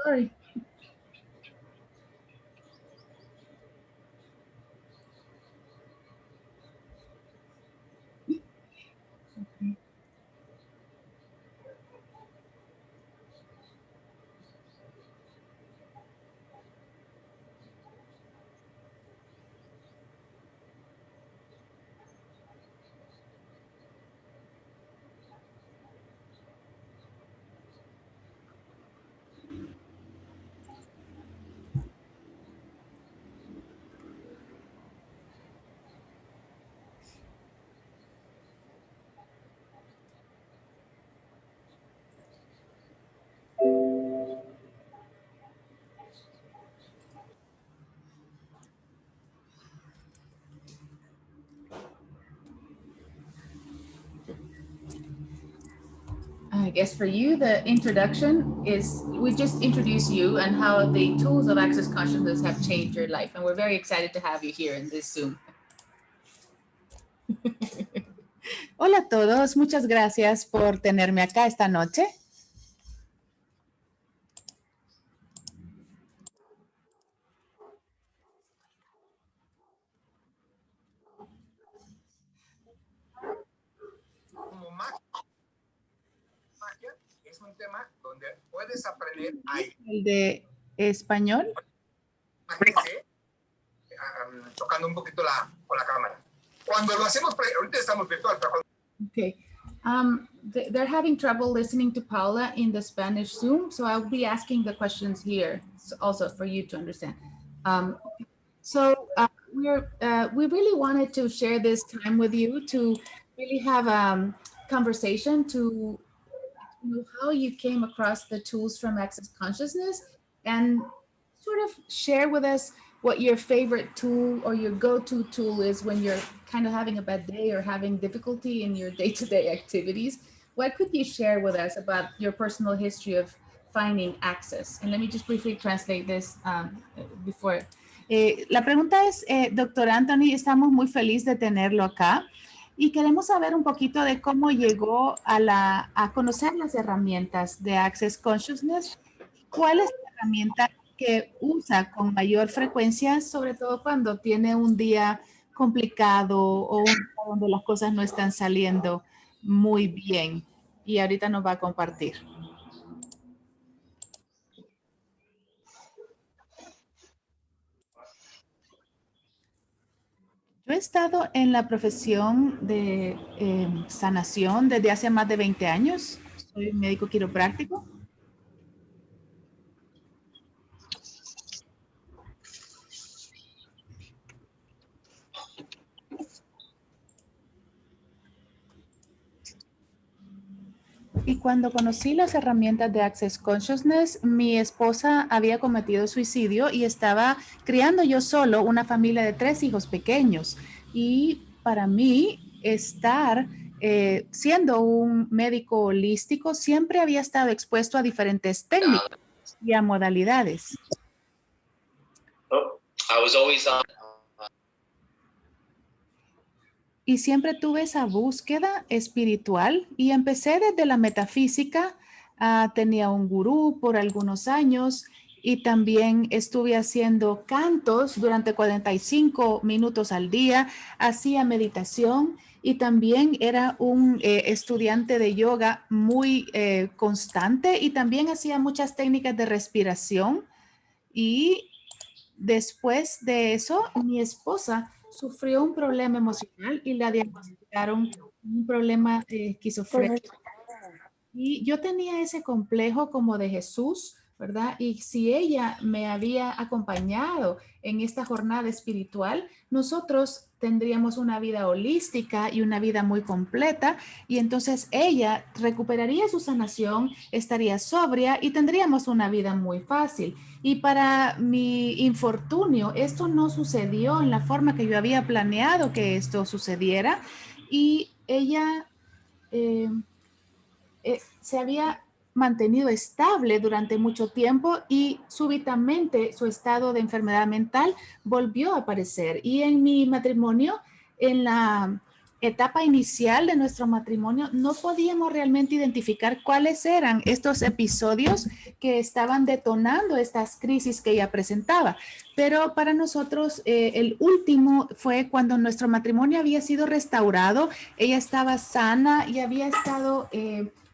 Sorry. I guess for you, the introduction is, we just introduce you and how the tools of Access Consciousness have changed your life. And we're very excited to have you here in this Zoom. Hola a todos, muchas gracias por tenerme acá esta noche. Como magia es un tema donde puedes aprender ahí. ¿El de español? Tocando un poquito con la cámara. Cuando lo hacemos, ahorita estamos virtual, pero cuando... Okay. They're having trouble listening to Paula in the Spanish Zoom, so I'll be asking the questions here also for you to understand. We really wanted to share this time with you to really have a conversation to know how you came across the tools from Access Consciousness and sort of share with us what your favorite tool or your go-to tool is when you're kind of having a bad day or having difficulty in your day-to-day activities. What could you share with us about your personal history of finding access? And let me just briefly translate this before. La pregunta es, Dr. Anthony, estamos muy felices de tenerlo acá y queremos saber un poquito de cómo llegó a conocer las herramientas de Access Consciousness. ¿Cuál es la herramienta que usa con mayor frecuencia, sobre todo cuando tiene un día complicado o un día donde las cosas no están saliendo muy bien? Y ahorita nos va a compartir. Yo he estado en la profesión de sanación desde hace más de 20 años. Soy médico quiropráctico. Y cuando conocí las herramientas de Access Consciousness, mi esposa había cometido suicidio y estaba criando yo solo una familia de 3 hijos pequeños. Y para mí, estar siendo un médico holístico, siempre había estado expuesto a diferentes técnicas y a modalidades. Y siempre tuve esa búsqueda espiritual y empecé desde la metafísica. Tenía un gurú por algunos años y también estuve haciendo cantos durante 45 minutos al día, hacía meditación y también era un estudiante de yoga muy constante y también hacía muchas técnicas de respiración. Y después de eso, mi esposa sufrió un problema emocional y la diagnosticaron un problema esquizofrénico. Y yo tenía ese complejo como de Jesús, ¿verdad? Y si ella me había acompañado en esta jornada espiritual, nosotros tendríamos una vida holística y una vida muy completa. Y entonces ella recuperaría su sanación, estaría sobria y tendríamos una vida muy fácil. Y para mi infortunio, esto no sucedió en la forma que yo había planeado que esto sucediera. Y ella se había mantenido estable durante mucho tiempo y súbitamente su estado de enfermedad mental volvió a aparecer. Y en mi matrimonio, en la etapa inicial de nuestro matrimonio, no podíamos realmente identificar cuáles eran estos episodios que estaban detonando estas crisis que ella presentaba. Pero para nosotros el último fue cuando nuestro matrimonio había sido restaurado, ella estaba sana y había estado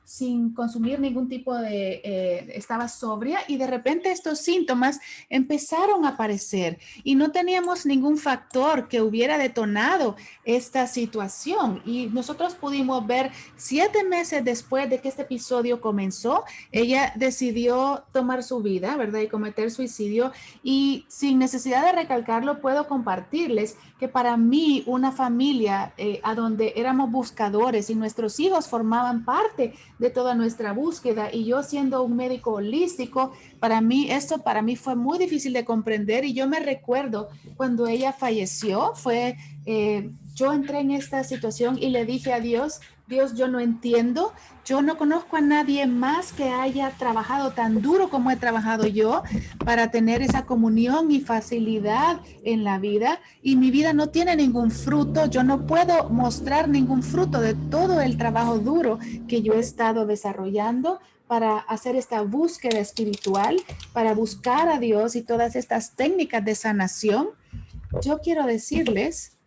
sin consumir ningún tipo de, estaba sobria y de repente estos síntomas empezaron a aparecer y no teníamos ningún factor que hubiera detonado esta situación. Y nosotros pudimos ver 7 meses después de que este episodio comenzó, ella decidió tomar su vida, ¿verdad? Y cometer suicidio. Y sin necesidad de recalcarlo, puedo compartirles que para mí una familia a donde éramos buscadores y nuestros hijos formaban parte de toda nuestra búsqueda y yo siendo un médico holístico, para mí esto para mí fue muy difícil de comprender y yo me recuerdo cuando ella falleció, yo entré en esta situación y le dije a Dios, Dios, yo no entiendo, yo no conozco a nadie más que haya trabajado tan duro como he trabajado yo para tener esa comunión y facilidad en la vida y mi vida no tiene ningún fruto, yo no puedo mostrar ningún fruto de todo el trabajo duro que yo he estado desarrollando para hacer esta búsqueda espiritual, para buscar a Dios y todas estas técnicas de sanación. Yo quiero decirles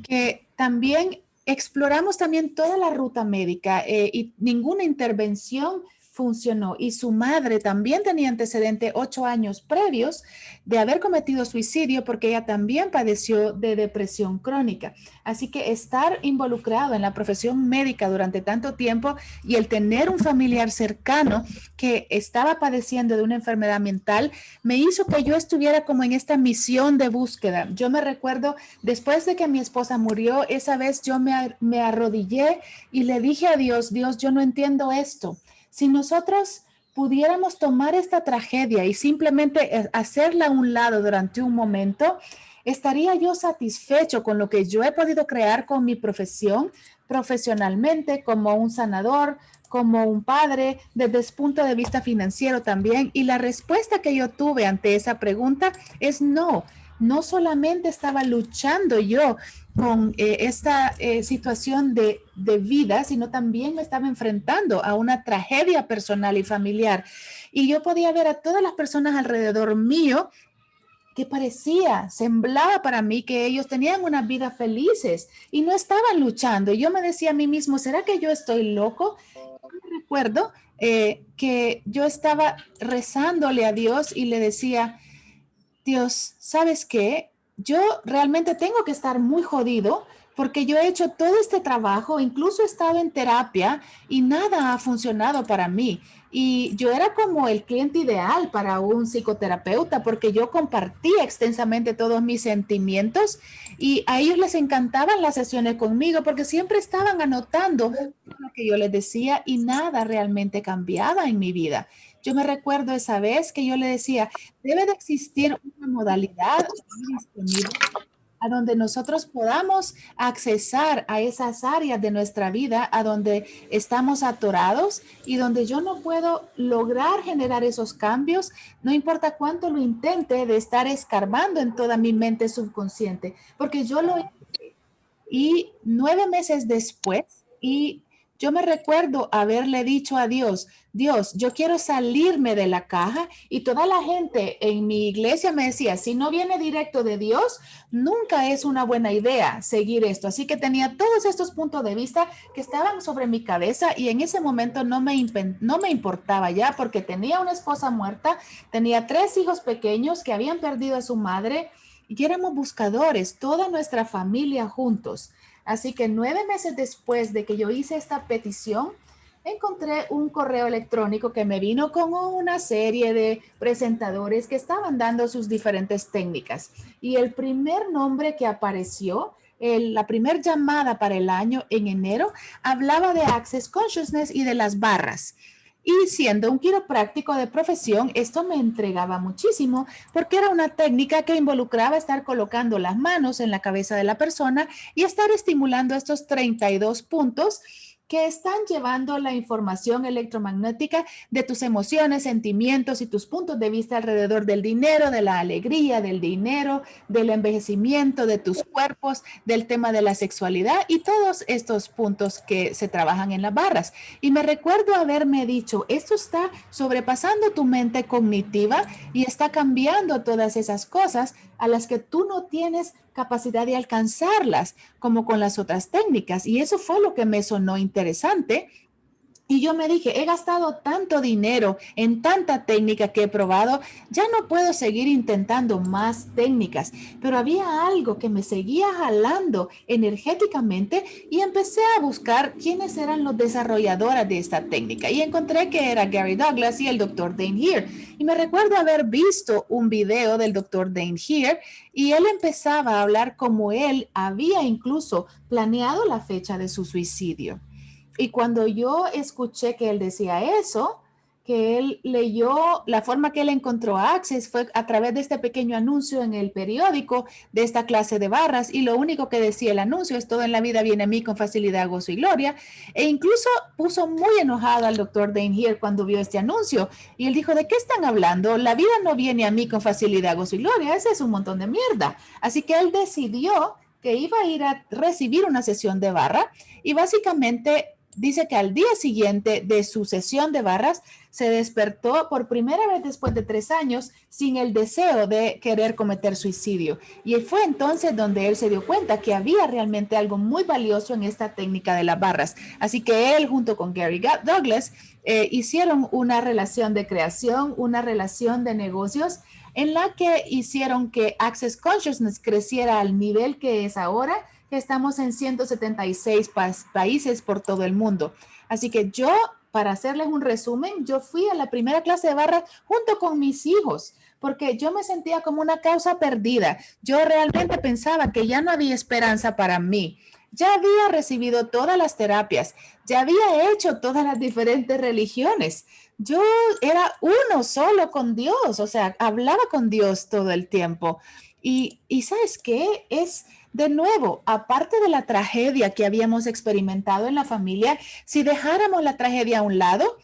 que también exploramos también toda la ruta médica y ninguna intervención funcionó. Y su madre también tenía antecedente 8 años previos de haber cometido suicidio porque ella también padeció de depresión crónica. Así que estar involucrado en la profesión médica durante tanto tiempo y el tener un familiar cercano que estaba padeciendo de una enfermedad mental me hizo que yo estuviera como en esta misión de búsqueda. Yo me recuerdo después de que mi esposa murió, esa vez yo me arrodillé y le dije a Dios, Dios, yo no entiendo esto. Si nosotros pudiéramos tomar esta tragedia y simplemente hacerla a un lado durante un momento, estaría yo satisfecho con lo que yo he podido crear con mi profesión, profesionalmente, como un sanador, como un padre, desde el punto de vista financiero también. Y la respuesta que yo tuve ante esa pregunta es no. No solamente estaba luchando yo con esta situación de vida, sino también me estaba enfrentando a una tragedia personal y familiar. Y yo podía ver a todas las personas alrededor mío que parecía, semblaba para mí que ellos tenían unas vidas felices y no estaban luchando. Y yo me decía a mí mismo, ¿será que yo estoy loco? Recuerdo que yo estaba rezándole a Dios y le decía, Dios, ¿sabes qué? Yo realmente tengo que estar muy jodido porque yo he hecho todo este trabajo, incluso he estado en terapia y nada ha funcionado para mí. Y yo era como el cliente ideal para un psicoterapeuta porque yo compartía extensamente todos mis sentimientos y a ellos les encantaban las sesiones conmigo porque siempre estaban anotando lo que yo les decía y nada realmente cambiaba en mi vida. Yo me recuerdo esa vez que yo le decía, debe de existir una modalidad disponible a donde nosotros podamos accesar a esas áreas de nuestra vida a donde estamos atorados y donde yo no puedo lograr generar esos cambios, no importa cuánto lo intente de estar escarbando en toda mi mente subconsciente, porque yo lo hice. Y 9 meses después, y yo me recuerdo haberle dicho a Dios, Dios, yo quiero salirme de la caja y toda la gente en mi iglesia me decía, si no viene directo de Dios, nunca es una buena idea seguir esto. Así que tenía todos estos puntos de vista que estaban sobre mi cabeza y en ese momento no me importaba ya porque tenía una esposa muerta, tenía 3 hijos pequeños que habían perdido a su madre y éramos buscadores, toda nuestra familia juntos. Así que 9 meses después de que yo hice esta petición, encontré un correo electrónico que me vino con una serie de presentadores que estaban dando sus diferentes técnicas. Y el primer nombre que apareció, la primera llamada para el año en enero, hablaba de Access Consciousness y de las barras. Y siendo un quiropráctico de profesión, esto me entregaba muchísimo porque era una técnica que involucraba estar colocando las manos en la cabeza de la persona y estar estimulando estos 32 puntos que están llevando la información electromagnética de tus emociones, sentimientos y tus puntos de vista alrededor del dinero, de la alegría, del dinero, del envejecimiento, de tus cuerpos, del tema de la sexualidad y todos estos puntos que se trabajan en las barras. Y me recuerdo haberme dicho, esto está sobrepasando tu mente cognitiva y está cambiando todas esas cosas a las que tú no tienes capacidad de alcanzarlas, como con las otras técnicas. Y eso fue lo que me sonó interesante. Y yo me dije, he gastado tanto dinero en tanta técnica que he probado, ya no puedo seguir intentando más técnicas, pero había algo que me seguía jalando energéticamente y empecé a buscar quiénes eran los desarrolladores de esta técnica y encontré que era Gary Douglas y el Dr. Dain Heer. Y me recuerdo haber visto un video del Dr. Dain Heer y él empezaba a hablar como él había incluso planeado la fecha de su suicidio. Y cuando yo escuché que él decía eso, que él leyó, la forma que él encontró Access fue a través de este pequeño anuncio en el periódico de esta clase de barras y lo único que decía el anuncio es todo en la vida viene a mí con facilidad, gozo y gloria. E incluso puso muy enojado al Dr. Dain Heer cuando vio este anuncio y él dijo, ¿de qué están hablando? La vida no viene a mí con facilidad, gozo y gloria, ese es un montón de mierda. Así que él decidió que iba a ir a recibir una sesión de barra y básicamente dice que al día siguiente de su sesión de barras se despertó por primera vez después de 3 años sin el deseo de querer cometer suicidio. Y fue entonces donde él se dio cuenta que había realmente algo muy valioso en esta técnica de las barras. Así que él junto con Gary Douglas hicieron una relación de creación, una relación de negocios en la que hicieron que Access Consciousness creciera al nivel que es ahora, que estamos en 176 países por todo el mundo. Así que yo, para hacerles un resumen, yo fui a la primera clase de barra junto con mis hijos, porque yo me sentía como una causa perdida. Yo realmente pensaba que ya no había esperanza para mí. Ya había recibido todas las terapias, ya había hecho todas las diferentes religiones. Yo era uno solo con Dios, o sea, hablaba con Dios todo el tiempo. Y ¿sabes qué? Es de nuevo, aparte de la tragedia que habíamos experimentado en la familia, si dejáramos la tragedia a un lado,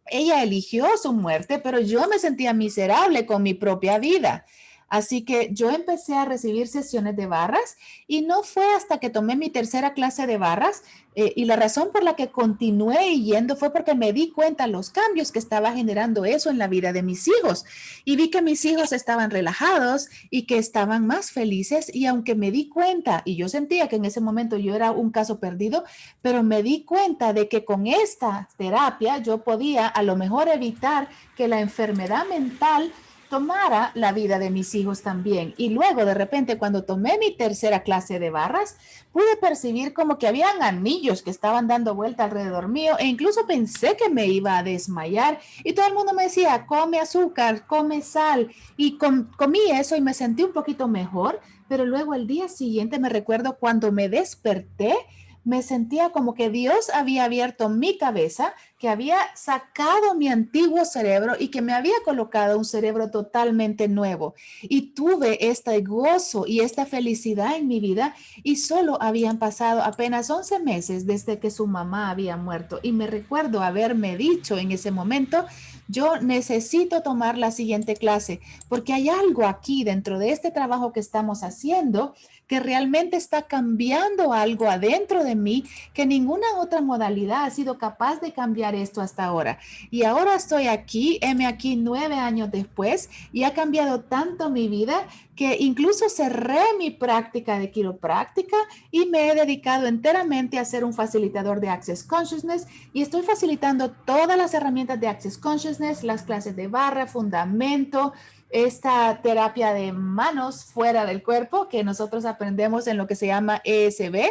ella eligió su muerte, pero yo me sentía miserable con mi propia vida. Así que yo empecé a recibir sesiones de barras y no fue hasta que tomé mi tercera clase de barras y la razón por la que continué yendo fue porque me di cuenta los cambios que estaba generando eso en la vida de mis hijos y vi que mis hijos estaban relajados y que estaban más felices y aunque me di cuenta y yo sentía que en ese momento yo era un caso perdido, pero me di cuenta de que con esta terapia yo podía a lo mejor evitar que la enfermedad mental tomara la vida de mis hijos también. Y luego, de repente, cuando tomé mi tercera clase de barras, pude percibir como que habían anillos que estaban dando vuelta alrededor mío e incluso pensé que me iba a desmayar. Y todo el mundo me decía, come azúcar, come sal. Y comí eso y me sentí un poquito mejor. Pero luego el día siguiente me recuerdo cuando me desperté, me sentía como que Dios había abierto mi cabeza, que había sacado mi antiguo cerebro y que me había colocado un cerebro totalmente nuevo. Y tuve este gozo y esta felicidad en mi vida y solo habían pasado apenas 11 meses desde que su mamá había muerto. Y me recuerdo haberme dicho en ese momento, yo necesito tomar la siguiente clase porque hay algo aquí dentro de este trabajo que estamos haciendo que realmente está cambiando algo adentro de mí que ninguna otra modalidad ha sido capaz de cambiar esto hasta ahora. Y ahora estoy aquí, heme aquí 9 años después y ha cambiado tanto mi vida que incluso cerré mi práctica de quiropráctica y me he dedicado enteramente a ser un facilitador de Access Consciousness y estoy facilitando todas las herramientas de Access Consciousness, las clases de barra, fundamento, esta terapia de manos fuera del cuerpo que nosotros aprendemos en lo que se llama ESB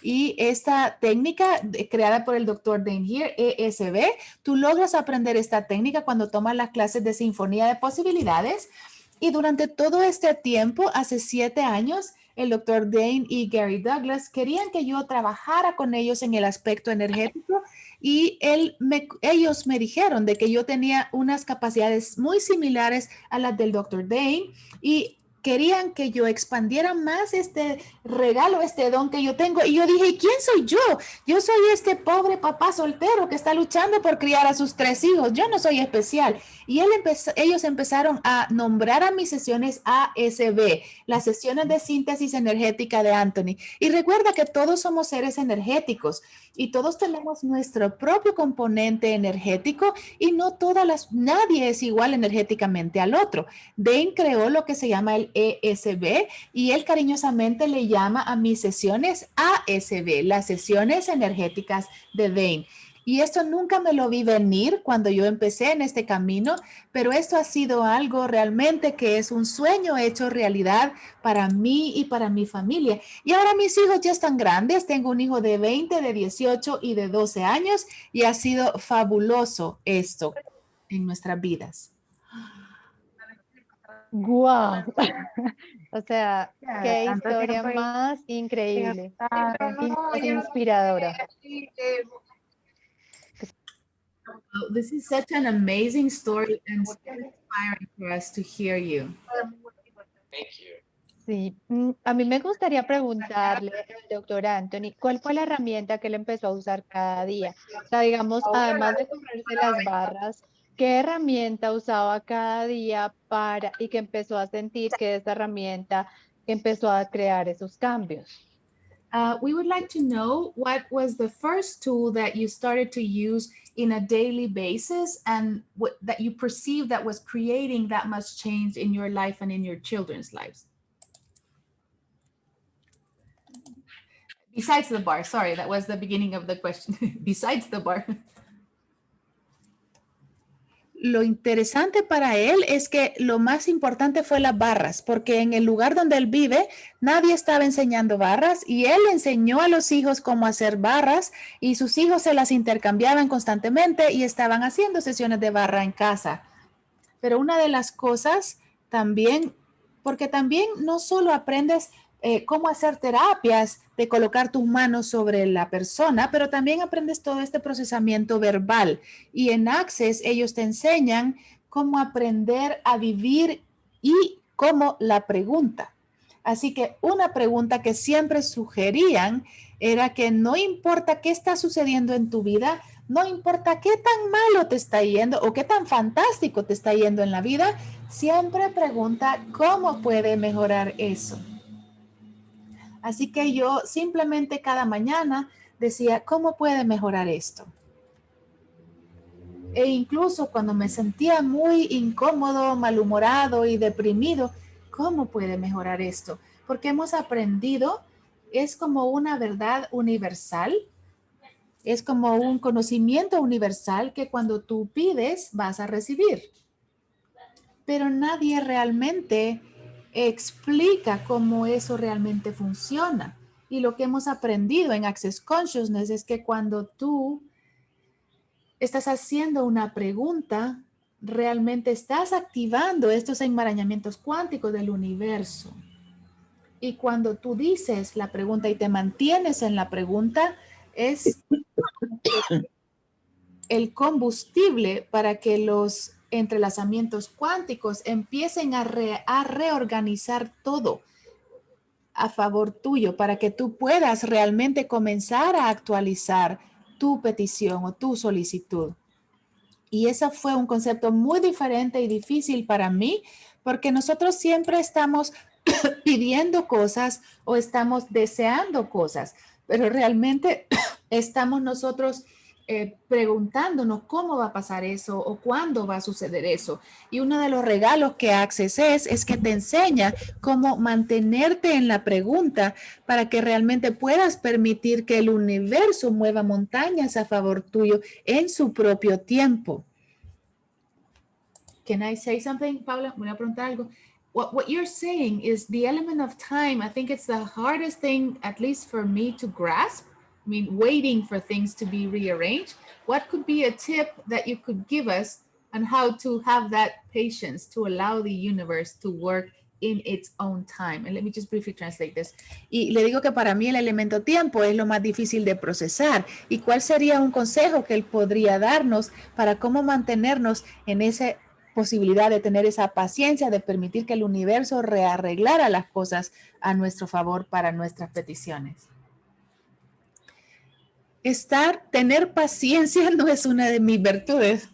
y esta técnica creada por el Dr. Dain Heer, ESB, tú logras aprender esta técnica cuando tomas las clases de Sinfonía de Posibilidades y durante todo este tiempo, hace 7 años, el Dr. Dain y Gary Douglas querían que yo trabajara con ellos en el aspecto energético y ellos me dijeron de que yo tenía unas capacidades muy similares a las del Dr. Dain y querían que yo expandiera más este regalo, este don que yo tengo. Y yo dije, ¿y quién soy yo? Yo soy este pobre papá soltero que está luchando por criar a sus 3 hijos. Yo no soy especial. Y ellos empezaron a nombrar a mis sesiones ASB, las sesiones de síntesis energética de Anthony. Y recuerda que todos somos seres energéticos y todos tenemos nuestro propio componente energético y nadie es igual energéticamente al otro. Dane creó lo que se llama el ESB y él cariñosamente le llama a mis sesiones ASB, las sesiones energéticas de Dane. Y esto nunca me lo vi venir cuando yo empecé en este camino, pero esto ha sido algo realmente que es un sueño hecho realidad para mí y para mi familia. Y ahora mis hijos ya están grandes, tengo un hijo de 20, de 18 y de 12 años y ha sido fabuloso esto en nuestras vidas. ¡Guau! O sea, qué historia más increíble y más inspiradora. Oh, this is such an amazing story and so inspiring for us to hear you. Thank you. Sí, a mí me gustaría preguntarle al doctor Anthony, ¿cuál fue la herramienta que él empezó a usar cada día? O sea, digamos, además de correrse las barras, ¿qué herramienta usaba cada día y que empezó a sentir que esa herramienta empezó a crear esos cambios? We would like to know what was the first tool that you started to use in a daily basis and that you perceived that was creating that much change in your life and in your children's lives. Besides the bar, sorry, that was the beginning of the question. Besides the bar. Lo interesante para él es que lo más importante fue las barras, porque en el lugar donde él vive, nadie estaba enseñando barras y él enseñó a los hijos cómo hacer barras y sus hijos se las intercambiaban constantemente y estaban haciendo sesiones de barra en casa. Pero una de las cosas también, porque también no solo aprendes cómo hacer terapias de colocar tus manos sobre la persona, pero también aprendes todo este procesamiento verbal. Y en Access ellos te enseñan cómo aprender a vivir y cómo la pregunta. Así que una pregunta que siempre sugerían era que no importa qué está sucediendo en tu vida, no importa qué tan malo te está yendo o qué tan fantástico te está yendo en la vida, siempre pregunta cómo puede mejorar eso. Así que yo simplemente cada mañana decía, ¿cómo puede mejorar esto? E incluso cuando me sentía muy incómodo, malhumorado y deprimido, ¿cómo puede mejorar esto? Porque hemos aprendido, es como una verdad universal, es como un conocimiento universal que cuando tú pides vas a recibir. Pero nadie realmente explica cómo eso realmente funciona. Y lo que hemos aprendido en Access Consciousness es que cuando tú estás haciendo una pregunta, realmente estás activando estos enmarañamientos cuánticos del universo. Y cuando tú dices la pregunta y te mantienes en la pregunta, es el combustible para que los entrelazamientos cuánticos empiecen a reorganizar todo a favor tuyo para que tú puedas realmente comenzar a actualizar tu petición o tu solicitud. Y ese fue un concepto muy diferente y difícil para mí porque nosotros siempre estamos pidiendo cosas o estamos deseando cosas, pero realmente estamos nosotros preguntándonos cómo va a pasar eso o cuándo va a suceder eso. Y uno de los regalos que Access es que te enseña cómo mantenerte en la pregunta para que realmente puedas permitir que el universo mueva montañas a favor tuyo en su propio tiempo. Can I say something, Paula? Voy a preguntar algo. What you're saying is the element of time. I think it's the hardest thing, at least for me, to grasp. I mean, waiting for things to be rearranged. What could be a tip that you could give us on how to have that patience to allow the universe to work in its own time? And let me just briefly translate this. Y le digo que para mí el elemento tiempo es lo más difícil de procesar. ¿Y cuál sería un consejo que él podría darnos para cómo mantenernos en ese posibilidad de tener esa paciencia, de permitir que el universo rearreglara las cosas a nuestro favor para nuestras peticiones. Tener paciencia no es una de mis virtudes.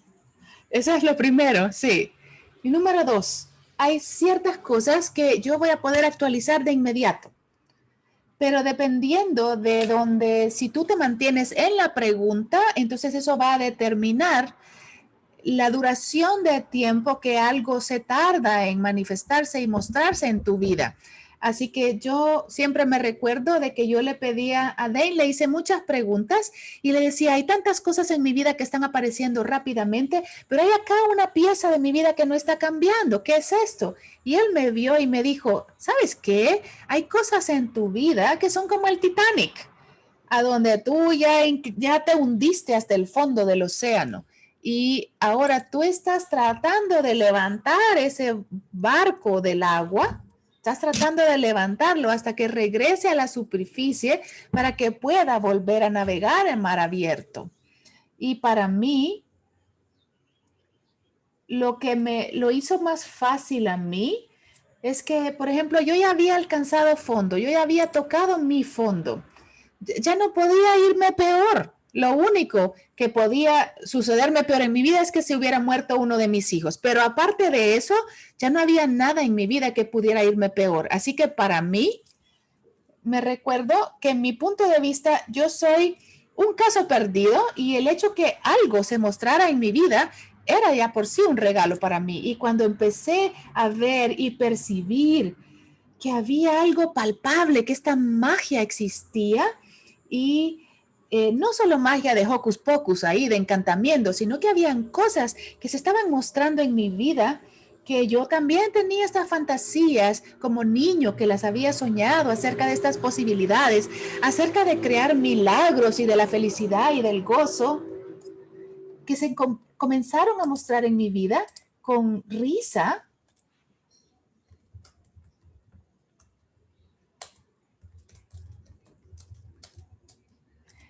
Eso es lo primero, sí. Y número 2, hay ciertas cosas que yo voy a poder actualizar de inmediato. Pero dependiendo de donde, si tú te mantienes en la pregunta, entonces eso va a determinar la duración de tiempo que algo se tarda en manifestarse y mostrarse en tu vida. Así que yo siempre me recuerdo de que yo le pedía a Dane, le hice muchas preguntas y le decía, hay tantas cosas en mi vida que están apareciendo rápidamente, pero hay acá una pieza de mi vida que no está cambiando. ¿Qué es esto? Y él me vio y me dijo, ¿sabes qué? Hay cosas en tu vida que son como el Titanic, a donde tú ya te hundiste hasta el fondo del océano. Y ahora tú estás tratando de levantar ese barco del agua, estás tratando de levantarlo hasta que regrese a la superficie para que pueda volver a navegar en mar abierto. Y para mí, lo que lo hizo más fácil a mí es que, por ejemplo, yo ya había alcanzado fondo, yo ya había tocado mi fondo. Ya no podía irme peor. Lo único que podía sucederme peor en mi vida es que se hubiera muerto uno de mis hijos. Pero aparte de eso, ya no había nada en mi vida que pudiera irme peor. Así que para mí, me recuerdo que en mi punto de vista, yo soy un caso perdido y el hecho que algo se mostrara en mi vida era ya por sí un regalo para mí. Y cuando empecé a ver y percibir que había algo palpable, que esta magia existía y no solo magia de hocus pocus ahí, de encantamiento, sino que habían cosas que se estaban mostrando en mi vida que yo también tenía estas fantasías como niño que las había soñado acerca de estas posibilidades, acerca de crear milagros y de la felicidad y del gozo que se comenzaron a mostrar en mi vida con risa.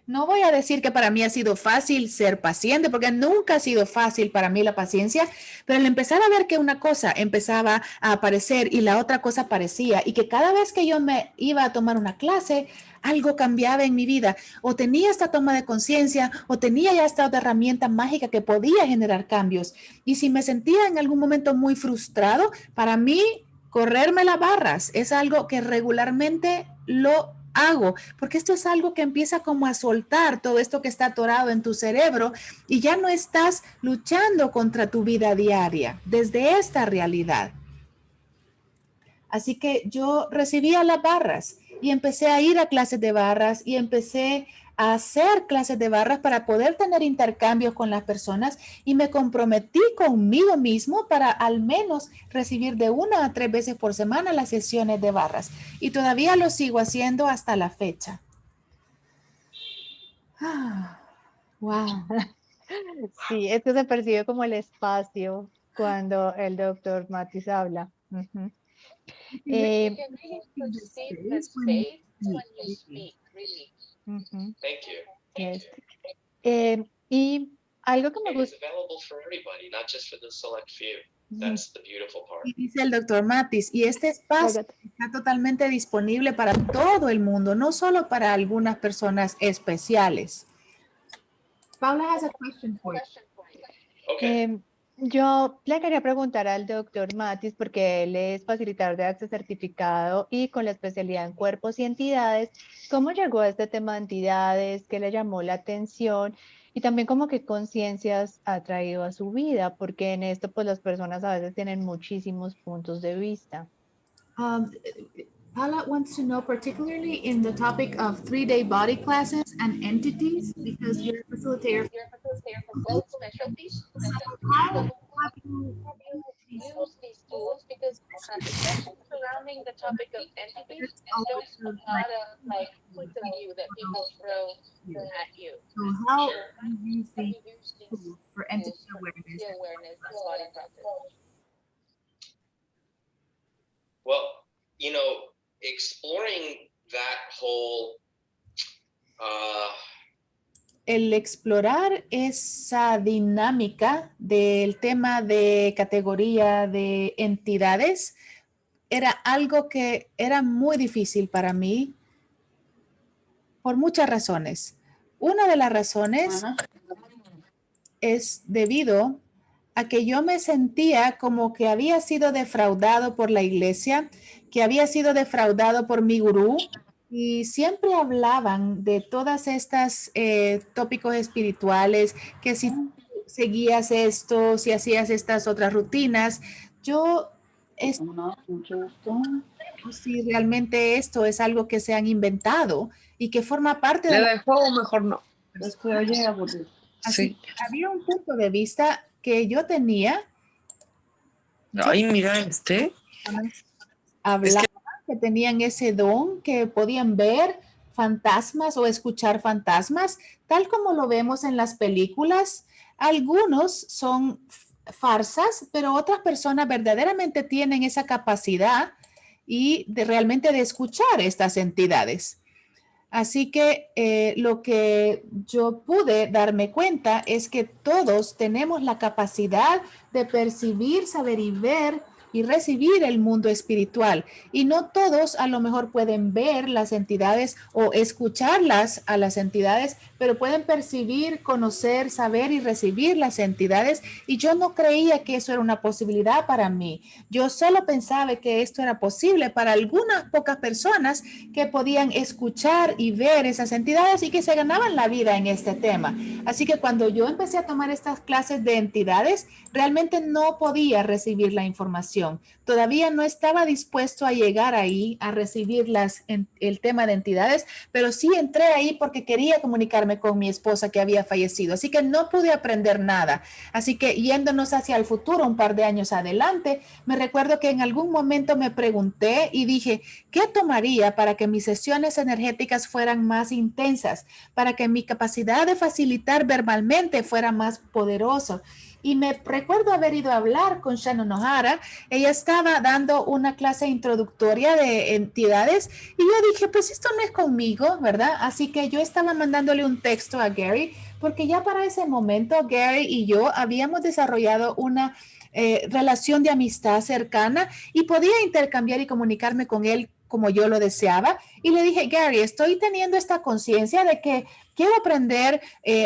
No voy a decir que para mí ha sido fácil ser paciente, porque nunca ha sido fácil para mí la paciencia, pero al empezar a ver que una cosa empezaba a aparecer y la otra cosa aparecía, y que cada vez que yo me iba a tomar una clase, algo cambiaba en mi vida, o tenía esta toma de conciencia, o tenía ya esta otra herramienta mágica que podía generar cambios. Y si me sentía en algún momento muy frustrado, para mí correrme las barras es algo que regularmente lo hago, porque esto es algo que empieza como a soltar todo esto que está atorado en tu cerebro y ya no estás luchando contra tu vida diaria desde esta realidad. Así que yo recibía las barras y empecé a ir a clases de barras y empecé a hacer clases de barras para poder tener intercambios con las personas y me comprometí conmigo mismo para al menos recibir de 1 a 3 veces por semana las sesiones de barras. Y todavía lo sigo haciendo hasta la fecha. Wow. Sí, es que se percibe como el espacio cuando el doctor Matis habla. Ujú. You can really perceive the space when you speak, really. Ujú. Thank you. Yes. Y algo que me It is gusta. available for everybody, not just for the select few. That's the beautiful part. Y dice el doctor Matis, y este espacio está totalmente disponible para todo el mundo, no solo para algunas personas especiales. Paula has a question for you. Okay. Yo le quería preguntar al doctor Matis, porque él es facilitador de acceso certificado y con la especialidad en cuerpos y entidades, ¿cómo llegó a este tema de entidades? ¿Qué le llamó la atención? Y también como qué conciencias ha traído a su vida, porque en esto pues las personas a veces tienen muchísimos puntos de vista. Paula wants to know particularly in the topic of 3-day body classes and entities, because you're a facilitator. You're a facilitator for both specialties. How So have you have you used these tools? Because especially surrounding the topic of entities, there's a lot of like points of view that people throw at you. So how So do you use have these you used these tools for entity tools for awareness? entity awareness and body practice? Well, you know, exploring that whole el explorar esa dinámica del tema de categoría de entidades era algo que era muy difícil para mí por muchas razones. Una de las razones es debido a que yo me sentía como que había sido defraudado por la iglesia, que había sido defraudado por mi gurú, y siempre hablaban de todas estas tópicos espirituales, que si seguías esto, si hacías estas otras rutinas, yo si realmente esto es algo que se han inventado y que forma parte de ¿Le dejo o mejor no? Es que oye, Así Sí. que había un punto de vista que yo tenía. Ay, mira este. Hablaban que tenían ese don, que podían ver fantasmas o escuchar fantasmas, tal como lo vemos en las películas. Algunos son farsas, pero otras personas verdaderamente tienen esa capacidad y realmente de escuchar estas entidades. Así que lo que yo pude darme cuenta es que todos tenemos la capacidad de percibir, saber y ver y recibir el mundo espiritual. Y no todos a lo mejor pueden ver las entidades o escucharlas a las entidades, pero pueden percibir, conocer, saber y recibir las entidades. Y yo no creía que eso era una posibilidad para mí. Yo solo pensaba que esto era posible para algunas pocas personas que podían escuchar y ver esas entidades y que se ganaban la vida en este tema. Así que cuando yo empecé a tomar estas clases de entidades, realmente no podía recibir la información. Todavía no estaba dispuesto a llegar ahí a recibir el tema de entidades, pero sí entré ahí porque quería comunicarme con mi esposa que había fallecido. Así que no pude aprender nada. Así que yéndonos hacia el futuro, un par de años adelante, me recuerdo que en algún momento me pregunté y dije, ¿qué tomaría para que mis sesiones energéticas fueran más intensas? Para que mi capacidad de facilitar verbalmente fuera más poderosa. Y me recuerdo haber ido a hablar con Shannon O'Hara. Ella estaba dando una clase introductoria de entidades y yo dije, pues esto no es conmigo, ¿verdad? Así que yo estaba mandándole un texto a Gary porque ya para ese momento Gary y yo habíamos desarrollado una relación de amistad cercana y podía intercambiar y comunicarme con él como yo lo deseaba. Y le dije, Gary, estoy teniendo esta conciencia de que quiero aprender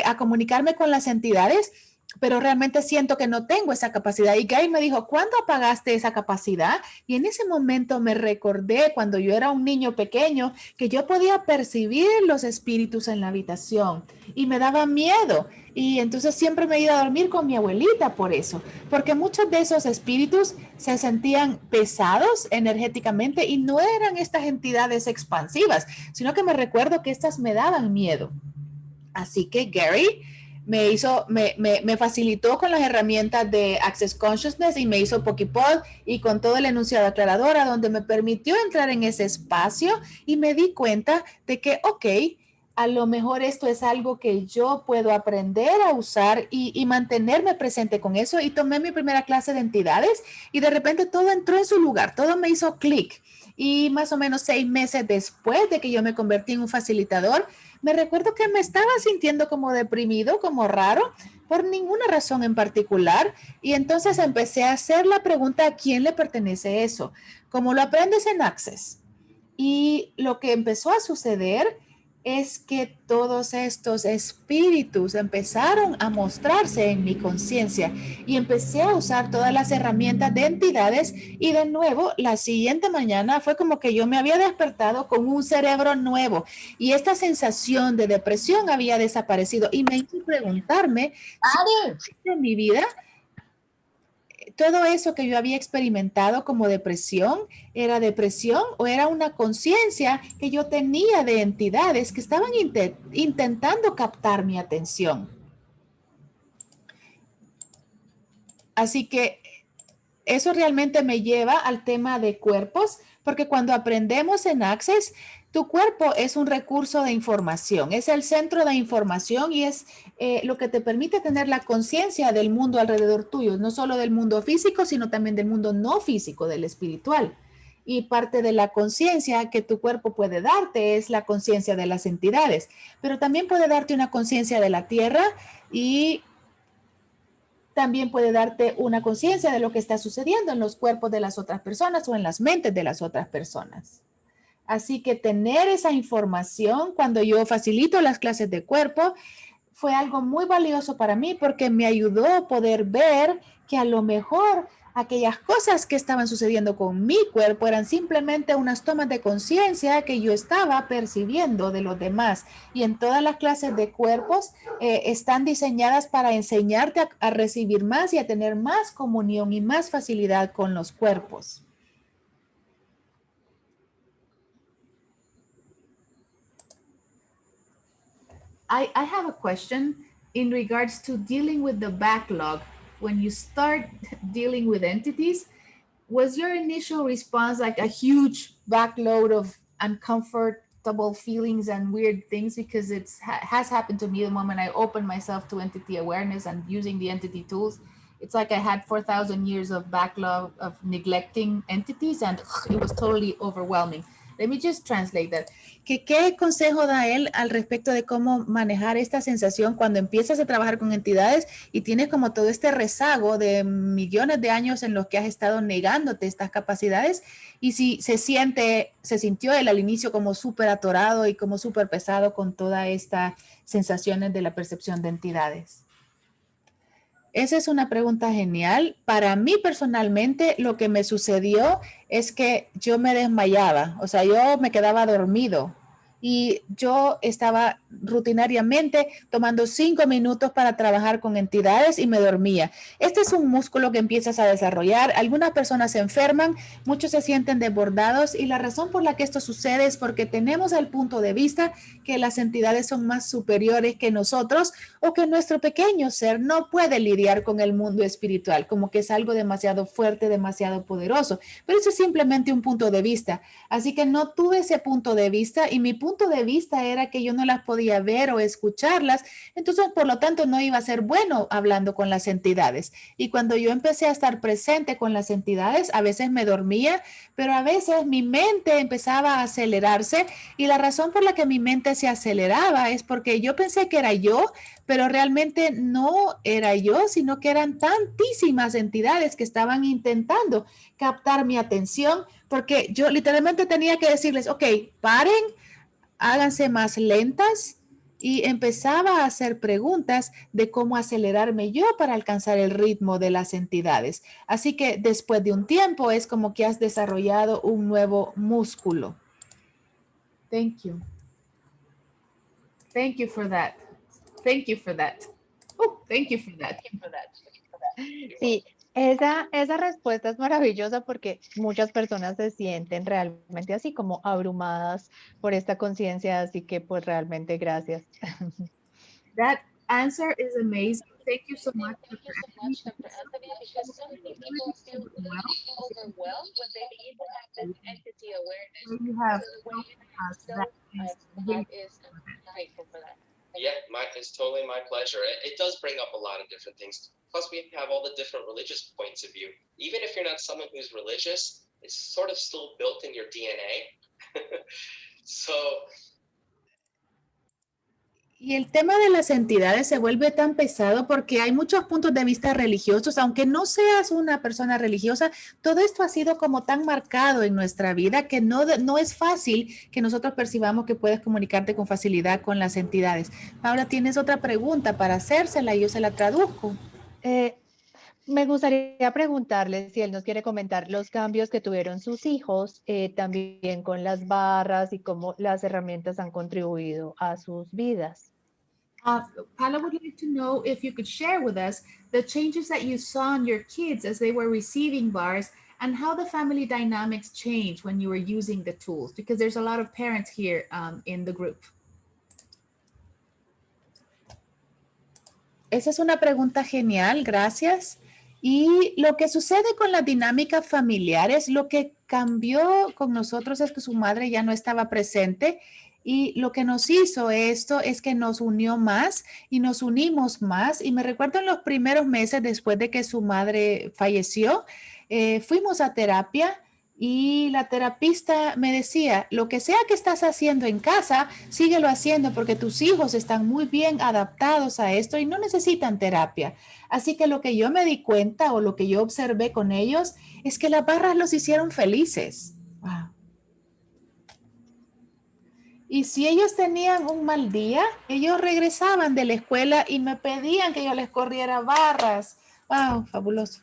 a comunicarme con las entidades, pero realmente siento que no tengo esa capacidad. Y Gary me dijo, ¿cuándo apagaste esa capacidad? Y en ese momento me recordé cuando yo era un niño pequeño que yo podía percibir los espíritus en la habitación y me daba miedo. Y entonces siempre me iba a dormir con mi abuelita por eso, porque muchos de esos espíritus se sentían pesados energéticamente y no eran estas entidades expansivas, sino que me recuerdo que estas me daban miedo. Así que Gary me facilitó con las herramientas de Access Consciousness y me hizo Pokipod y con todo el enunciado aclarador, donde me permitió entrar en ese espacio y me di cuenta de que, ok, a lo mejor esto es algo que yo puedo aprender a usar y mantenerme presente con eso. Y tomé mi primera clase de entidades y de repente todo entró en su lugar, todo me hizo clic. Y más o menos 6 meses después de que yo me convertí en un facilitador, me recuerdo que me estaba sintiendo como deprimido, como raro, por ninguna razón en particular. Y entonces empecé a hacer la pregunta, ¿a quién le pertenece eso? Como lo aprendes en Access. Y lo que empezó a suceder es que todos estos espíritus empezaron a mostrarse en mi conciencia y empecé a usar todas las herramientas de entidades y de nuevo la siguiente mañana fue como que yo me había despertado con un cerebro nuevo y esta sensación de depresión había desaparecido y me hizo preguntarme si en mi vida todo eso que yo había experimentado como depresión, ¿era depresión o era una conciencia que yo tenía de entidades que estaban intentando captar mi atención? Así que eso realmente me lleva al tema de cuerpos, porque cuando aprendemos en Access, tu cuerpo es un recurso de información, es el centro de información y es lo que te permite tener la conciencia del mundo alrededor tuyo, no solo del mundo físico, sino también del mundo no físico, del espiritual. Y parte de la conciencia que tu cuerpo puede darte es la conciencia de las entidades, pero también puede darte una conciencia de la tierra y también puede darte una conciencia de lo que está sucediendo en los cuerpos de las otras personas o en las mentes de las otras personas. Así que tener esa información cuando yo facilito las clases de cuerpo fue algo muy valioso para mí porque me ayudó a poder ver que a lo mejor aquellas cosas que estaban sucediendo con mi cuerpo eran simplemente unas tomas de conciencia que yo estaba percibiendo de los demás. Y en todas las clases de cuerpos están diseñadas para enseñarte a recibir más y a tener más comunión y más facilidad con los cuerpos. I have a question in regards to dealing with the backlog. When you start dealing with entities, was your initial response like a huge backload of uncomfortable feelings and weird things? Because it has happened to me the moment I opened myself to entity awareness and using the entity tools. It's like I had 4,000 years of backlog of neglecting entities and it was totally overwhelming. Let me just translate that. ¿Qué consejo da él al respecto de cómo manejar esta sensación cuando empiezas a trabajar con entidades y tienes como todo este rezago de millones de años en los que has estado negándote estas capacidades? Y si se sintió él al inicio como súper atorado y como súper pesado con todas estas sensaciones de la percepción de entidades. Esa es una pregunta genial. Para mí personalmente lo que me sucedió es que yo me desmayaba, o sea, yo me quedaba dormido y yo estaba rutinariamente tomando 5 minutos para trabajar con entidades y me dormía. Este es un músculo que empiezas a desarrollar. Algunas personas se enferman, muchos se sienten desbordados y la razón por la que esto sucede es porque tenemos el punto de vista que las entidades son más superiores que nosotros o que nuestro pequeño ser no puede lidiar con el mundo espiritual, como que es algo demasiado fuerte, demasiado poderoso. Pero eso es simplemente un punto de vista. Así que no tuve ese punto de vista y mi punto de vista era que yo no las podía ver o escucharlas, entonces por lo tanto no iba a ser bueno hablando con las entidades. Y cuando yo empecé a estar presente con las entidades, a veces me dormía, pero a veces mi mente empezaba a acelerarse y la razón por la que mi mente se aceleraba es porque yo pensé que era yo, pero realmente no era yo, sino que eran tantísimas entidades que estaban intentando captar mi atención, porque yo literalmente tenía que decirles, ok, paren, háganse más lentas y empezaba a hacer preguntas de cómo acelerarme yo para alcanzar el ritmo de las entidades. Así que después de un tiempo es como que has desarrollado un nuevo músculo. Thank you. Thank you for that. Thank you for that. Oh, thank you for that. Sí, esa respuesta es maravillosa porque muchas personas se sienten realmente así como abrumadas por esta conciencia, así que pues realmente gracias. That answer is amazing. Thank you so much. Thank you so much, Dr. Anthony, because so many people feel really overwhelmed when they begin to have this entity awareness. You have So the way you have so that is grateful for that. Yeah, it's totally my pleasure. It does bring up a lot of different things. Plus, we have all the different religious points of view. Even if you're not someone who's religious, it's sort of still built in your DNA. So. Y el tema de las entidades se vuelve tan pesado porque hay muchos puntos de vista religiosos, aunque no seas una persona religiosa, todo esto ha sido como tan marcado en nuestra vida que no es fácil que nosotros percibamos que puedes comunicarte con facilidad con las entidades. Ahora tienes otra pregunta para hacérsela y yo se la traduzco. Me gustaría preguntarle si él nos quiere comentar los cambios que tuvieron sus hijos, también con las barras y cómo las herramientas han contribuido a sus vidas. Paula would like to know if you could share with us the changes that you saw in your kids as they were receiving bars and how the family dynamics changed when you were using the tools, because there's a lot of parents here in the group. Esa es una pregunta genial, gracias. Y lo que sucede con las dinámicas familiares, lo que cambió con nosotros es que su madre ya no estaba presente y lo que nos hizo esto es que nos unió más y nos unimos más. Y me recuerdo en los primeros meses después de que su madre falleció, fuimos a terapia Y la terapista me decía, lo que sea que estás haciendo en casa, síguelo haciendo porque tus hijos están muy bien adaptados a esto y no necesitan terapia. Así que lo que yo me di cuenta o lo que yo observé con ellos es que las barras los hicieron felices. Wow. Y si ellos tenían un mal día, ellos regresaban de la escuela y me pedían que yo les corriera barras. Wow, fabuloso.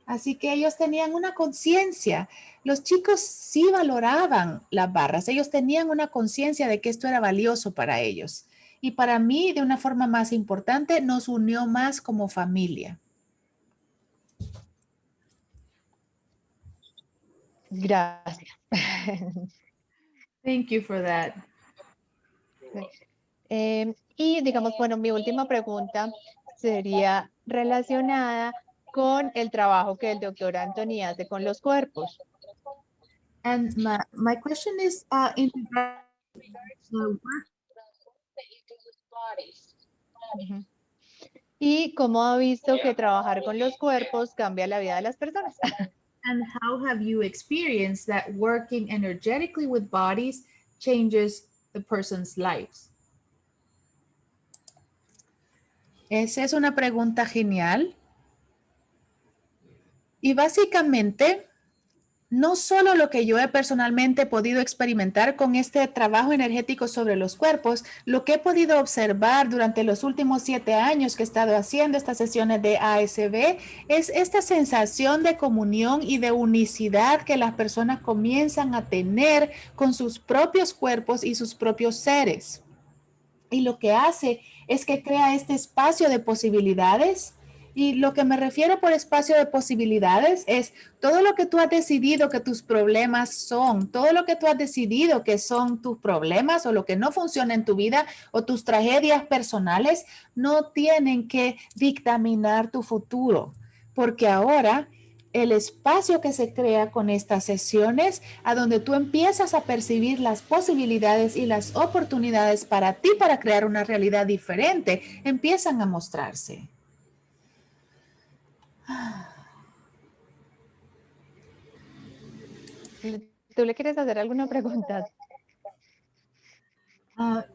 Así que ellos tenían una conciencia. Los chicos sí valoraban las barras. Ellos tenían una conciencia de que esto era valioso para ellos. Y para mí, de una forma más importante, nos unió más como familia. Gracias. Thank you for that. Y digamos, bueno, mi última pregunta sería relacionada con el trabajo que el doctor Anthony hace con los cuerpos. And my question is in regards to work. Ujú. Y cómo ha visto que trabajar con los cuerpos cambia la vida de las personas. And how have you experienced that working energetically with bodies changes the person's lives? Esa es una pregunta genial. Y básicamente, no solo lo que yo he personalmente podido experimentar con este trabajo energético sobre los cuerpos, lo que he podido observar durante los últimos 7 años que he estado haciendo estas sesiones de ASB, es esta sensación de comunión y de unicidad que las personas comienzan a tener con sus propios cuerpos y sus propios seres. Y lo que hace es que crea este espacio de posibilidades. Y lo que me refiero por espacio de posibilidades es todo lo que tú has decidido que tus problemas son, todo lo que tú has decidido que son tus problemas o lo que no funciona en tu vida o tus tragedias personales, no tienen que dictaminar tu futuro, porque ahora el espacio que se crea con estas sesiones, a donde tú empiezas a percibir las posibilidades y las oportunidades para ti para crear una realidad diferente, empiezan a mostrarse. ¿Tú le quieres hacer alguna pregunta?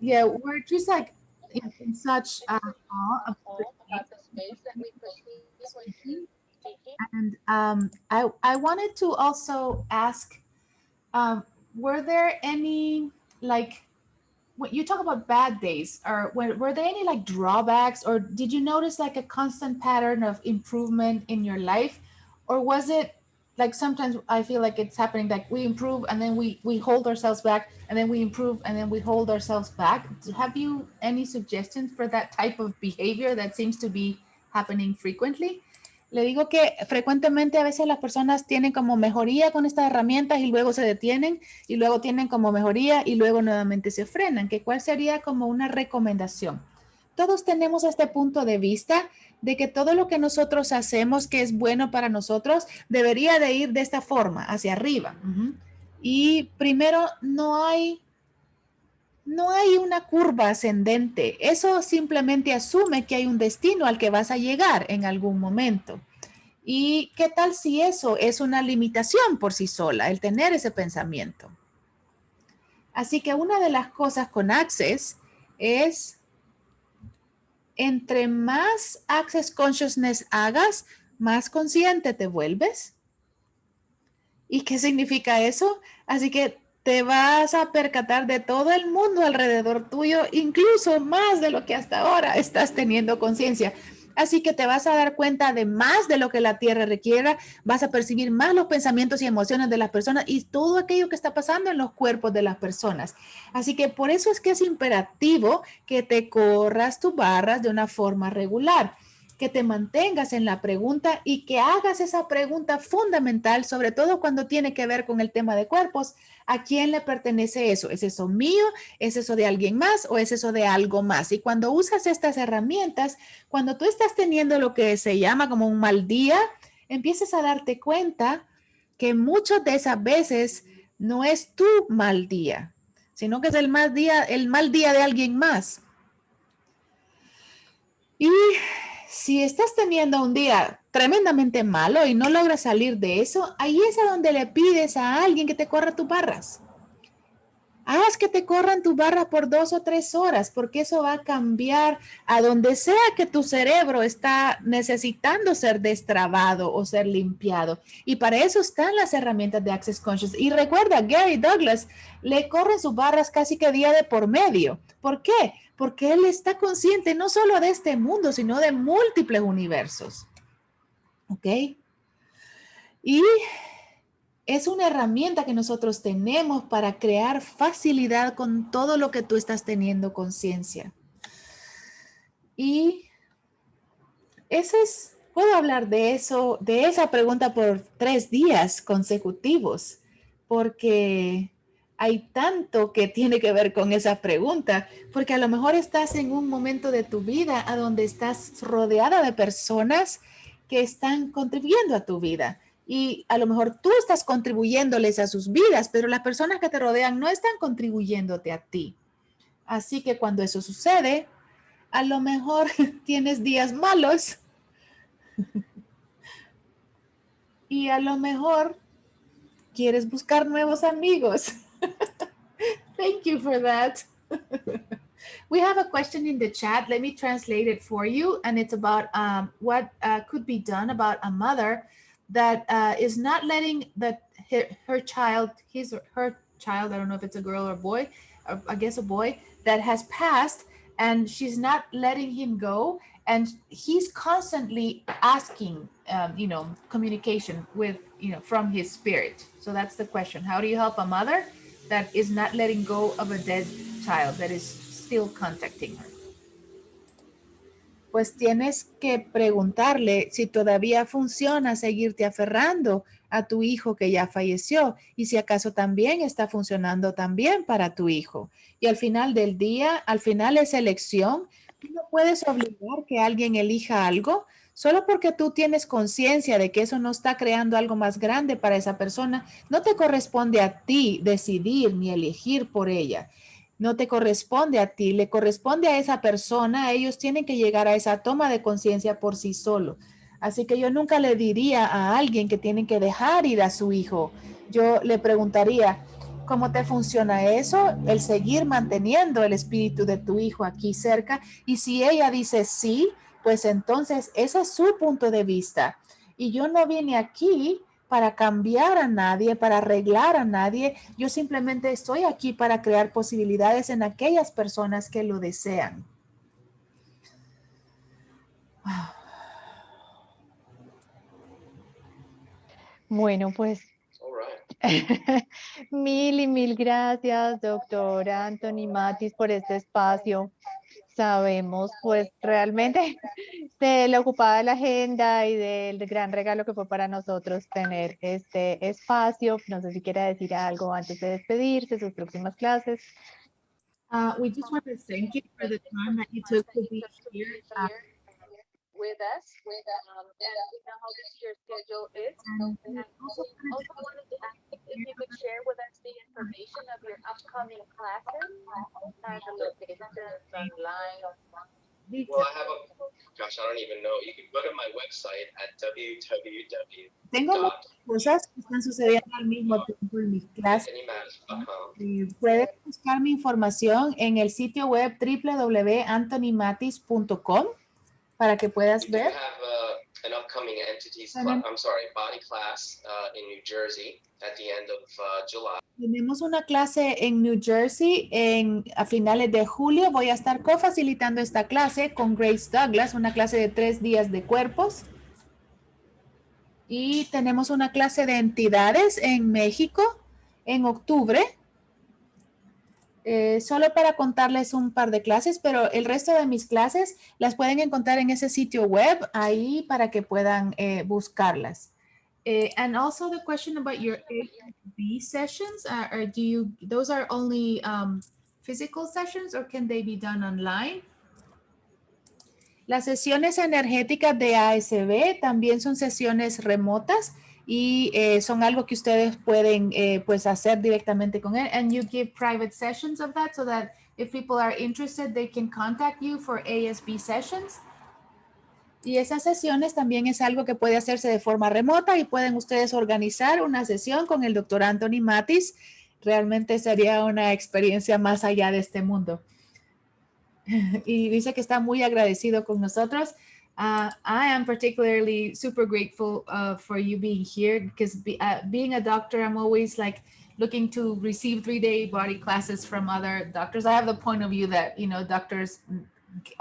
Yeah, we're just like in such awe of and I wanted to also ask, were there any, like, when you talk about bad days, or were there any like drawbacks, or did you notice like a constant pattern of improvement in your life? Or was it like sometimes I feel like it's happening, like we improve and then we hold ourselves back, and then we improve and then we hold ourselves back? Have you any suggestions for that type of behavior that seems to be happening frequently? Le digo que frecuentemente a veces las personas tienen como mejoría con estas herramientas y luego se detienen y luego tienen como mejoría y luego nuevamente se frenan. ¿Que cuál sería como una recomendación? Todos tenemos este punto de vista de que todo lo que nosotros hacemos que es bueno para nosotros debería de ir de esta forma, hacia arriba. Y primero, no hay una curva ascendente. Eso simplemente asume que hay un destino al que vas a llegar en algún momento. ¿Y qué tal si eso es una limitación por sí sola, el tener ese pensamiento? Así que una de las cosas con Access es, entre más Access Consciousness hagas, más consciente te vuelves. ¿Y qué significa eso? Así que te vas a percatar de todo el mundo alrededor tuyo, incluso más de lo que hasta ahora estás teniendo conciencia. Así que te vas a dar cuenta de más de lo que la tierra requiera, vas a percibir más los pensamientos y emociones de las personas y todo aquello que está pasando en los cuerpos de las personas. Así que por eso es que es imperativo que te corras tus barras de una forma regular, que te mantengas en la pregunta y que hagas esa pregunta fundamental, sobre todo cuando tiene que ver con el tema de cuerpos. ¿A quién le pertenece eso? ¿Es eso mío? ¿Es eso de alguien más? ¿O es eso de algo más? Y cuando usas estas herramientas, cuando tú estás teniendo lo que se llama como un mal día, empiezas a darte cuenta que muchas de esas veces no es tu mal día, sino que es el mal día de alguien más. Y si estás teniendo un día tremendamente malo y no logras salir de eso, ahí es a donde le pides a alguien que te corra tus barras. Haz que te corran tu barra por 2 o 3 horas, porque eso va a cambiar a donde sea que tu cerebro está necesitando ser destrabado o ser limpiado. Y para eso están las herramientas de Access Conscious. Y recuerda, Gary Douglas le corre sus barras casi que día de por medio. ¿Por qué? Porque él está consciente no solo de este mundo, sino de múltiples universos. ¿Ok? Y es una herramienta que nosotros tenemos para crear facilidad con todo lo que tú estás teniendo conciencia. Y puedo hablar de eso, de esa pregunta por 3 días consecutivos, porque hay tanto que tiene que ver con esa pregunta, porque a lo mejor estás en un momento de tu vida a donde estás rodeada de personas que están contribuyendo a tu vida. Y a lo mejor tú estás contribuyéndoles a sus vidas, pero las personas que te rodean no están contribuyéndote a ti. Así que cuando eso sucede, a lo mejor tienes días malos y a lo mejor quieres buscar nuevos amigos. Thank you for that. We have a question in the chat. Let me translate it for you. And it's about what could be done about a mother that is not letting her child, her child, I don't know if it's a girl or a boy, I guess a boy, that has passed, and she's not letting him go. And he's constantly asking, communication with, from his spirit. So that's the question. How do you help a mother that is not letting go of a dead child that is still contacting her? Pues tienes que preguntarle si todavía funciona seguirte aferrando a tu hijo que ya falleció y si acaso también está funcionando también para tu hijo. Y al final del día, al final es elección. Tú no puedes obligar que alguien elija algo solo porque tú tienes conciencia de que eso no está creando algo más grande para esa persona. No te corresponde a ti decidir ni elegir por ella. No te corresponde a ti, le corresponde a esa persona. Ellos tienen que llegar a esa toma de conciencia por sí solo. Así que yo nunca le diría a alguien que tienen que dejar ir a su hijo. Yo le preguntaría, ¿cómo te funciona eso? El seguir manteniendo el espíritu de tu hijo aquí cerca. Y si ella dice sí, pues entonces ese es su punto de vista. Y yo no vine aquí para cambiar a nadie, para arreglar a nadie. Yo simplemente estoy aquí para crear posibilidades en aquellas personas que lo desean. Bueno, pues mil y mil gracias, doctor Anthony Matis, por este espacio. Sabemos pues realmente de la ocupada de la agenda y del gran regalo que fue para nosotros tener este espacio. No sé si quiere decir algo antes de despedirse, sus próximas clases. We just want to thank you for the time that you took to be here. With us, and we know how busy your schedule is. And we also wanted to ask if you could share with us the information of your upcoming classes, the locations online. Well, I have gosh, I don't even know. You can go to my website at www. Tengo muchas cosas que están sucediendo al mismo tiempo en mis clases. Puedes buscar mi información en el sitio web www.anthonymatis.com. para que puedas ver. We have an upcoming body class in New Jersey at the end of July. Tenemos una clase en New Jersey a finales de julio. Voy a estar cofacilitando esta clase con Grace Douglas, una clase de 3 días de cuerpos. Y tenemos una clase de entidades en México en octubre. Solo para contarles un par de clases, pero el resto de mis clases las pueden encontrar en ese sitio web ahí para que puedan buscarlas. And also the question about your ASB sessions, those are only physical sessions or can they be done online? Las sesiones energéticas de ASB también son sesiones remotas y son algo que ustedes pueden pues hacer directamente con él. And you give private sessions of that so that if people are interested, they can contact you for ASB sessions. Y esas sesiones también es algo que puede hacerse de forma remota y pueden ustedes organizar una sesión con el doctor Anthony Matis. Realmente sería una experiencia más allá de este mundo. Y dice que está muy agradecido con nosotros. I am particularly super grateful for you being here because being a doctor, I'm always like looking to receive 3-day body classes from other doctors. I have the point of view that, you know, doctors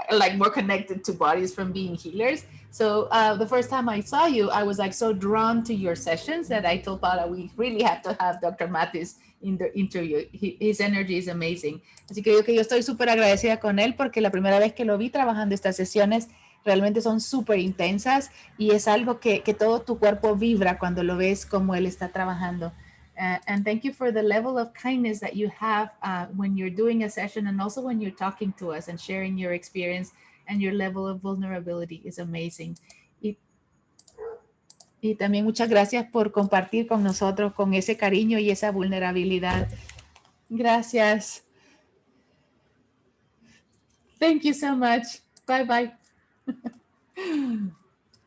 are like more connected to bodies from being healers. So the first time I saw you, I was like so drawn to your sessions that I told Paula we really have to have Dr. Matis in the interview. His energy is amazing. Así que yo estoy súper agradecida con él porque la primera vez que lo vi trabajando estas sesiones realmente son súper intensas y es algo que todo tu cuerpo vibra cuando lo ves como él está trabajando. And thank you for the level of kindness that you have when you're doing a session and also when you're talking to us and sharing your experience, and your level of vulnerability is amazing. Y también muchas gracias por compartir con nosotros con ese cariño y esa vulnerabilidad. Gracias. Thank you so much. Bye bye.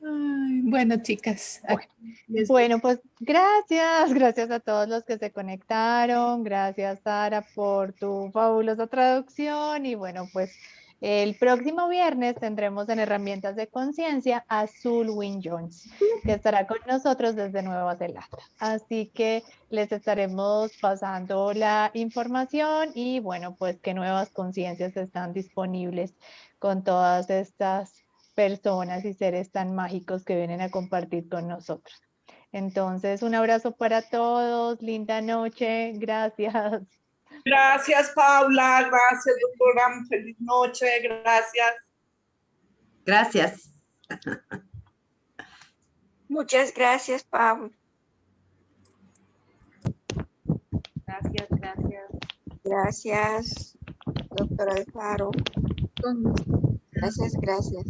Ay, bueno, chicas. Bueno, pues gracias a todos los que se conectaron, gracias Sara por tu fabulosa traducción y bueno, pues el próximo viernes tendremos en Herramientas de Conciencia a Sul Wynne Jones, que estará con nosotros desde Nueva Zelanda. Así que les estaremos pasando la información y bueno, pues qué nuevas conciencias están disponibles con todas estas personas y seres tan mágicos que vienen a compartir con nosotros. Entonces, un abrazo para todos, linda noche, gracias. Gracias, Paula, gracias, doctora, feliz noche, gracias. Gracias. Muchas gracias, Paula. Gracias, gracias. Gracias, doctora Alfaro. Gracias, gracias.